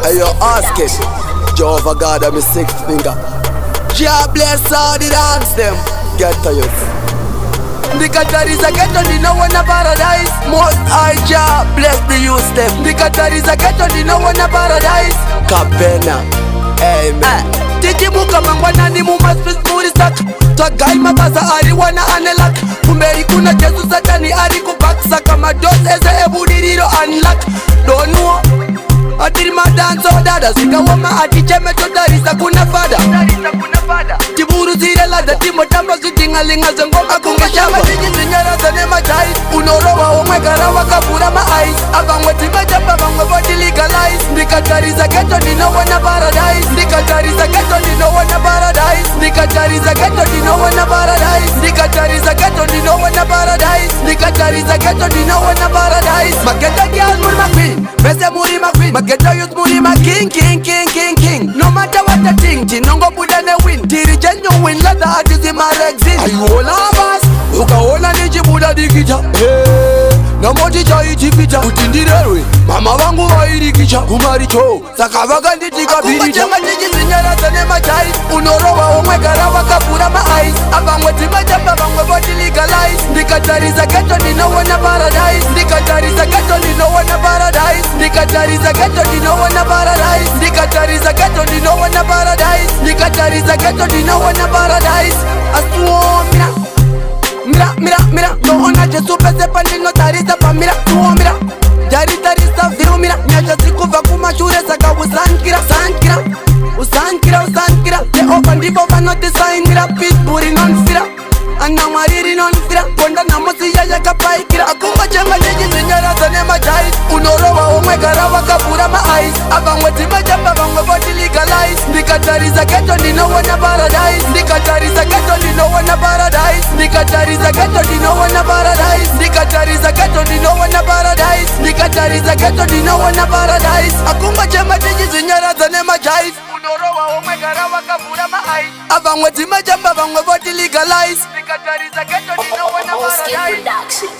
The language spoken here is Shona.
Hey yo, Oskid, Jehovah God, I'm a sixth finger. Jah bless all the dogs them. Ghetto youth. Ndikatarisa ghetto ndinowona paradise. Most high Jah bless the youth them. Ndikatarisa ghetto ndinowona paradise. Kabhidha, amen. Tichimuka mangwanani mumaspeace muri stuck. Twagai mabasa ariwana anelak. Kumberi kuna Jesu satani ari kubaksa. Kama dos eze ebudiriro unlock. Don't know atiri madanso dada sikawoma aticheme todarisa kuna fada. Tiburu zile lada timotamba zitingalinga zengoma kungeshamba. Tijizinyara zane machai unorowa omwegara wakabura ma-eyes. Abangwe timejamba bangwe body legalize. Ndikatarisa ghetto ndinowona paradise. Ndikatarisa ghetto ndinowona paradise. Ndikatarisa ghetto ndinowona paradise. Ndikatarisa ghetto ndinowona paradise. Ndikatarisa ghetto ndinowona paradise. Maghetto girls muri ma queen, bese muri ma queen. Maghetto youth muri ma king, king, king, king, king. No matter what the thing, chinongo buda ne win. Tiri jenyo win, let the artist in my exit. Ayuola bas, ukaona nijibuda dikita. Hey, na mojicha ichipita. Utindirerwe, mama wangu wairikicha. Kumaricho, sakavaga nditika biricha. Akumbachema tijizinyara zane machai. Unorowa omwegara wakabura ma-eyes. Abangwe timejamba bangwe body legalize. Ndikatarisa ghetto ndinowona paradise. Ndikatarisa ghetto ndinowona paradise. Ndikatarisa ghetto ndinowona paradise. Ndikatarisa ghetto ndinowona paradise. Ndikatarisa ghetto ndinowona paradise. Asuomira mira, noona Jesu pese pandino tarisa pa mira, tuomira. Jari tarisa virumira, nyaja zikuva kumashure saka usankira. Jehova ndivo vanotisainira, pitburi nonfira. Ana mariri nonfira, konda namosi yaya kapaikira. Akumba chema tijizinyara zane machai. Unorowa omwegara wakabura ma-eyes. Abangwe timejamba bangwe body legalize. Ndikatarisa ghetto ndinowona paradise. Ndikatarisa ghetto ndinowona paradise. Ndikatarisa ghetto ndinowona paradise. Ndikatarisa ghetto ndinowona paradise. Ndikatarisa ghetto ndinowona paradise. Akumba chema tijizinyara zane machai. Unorowa omwegara wakabura ma-eyes. Abangwe timejamba bangwe body legalize. Ndikatarisa ghetto ndinowona paradise. Oskid Production.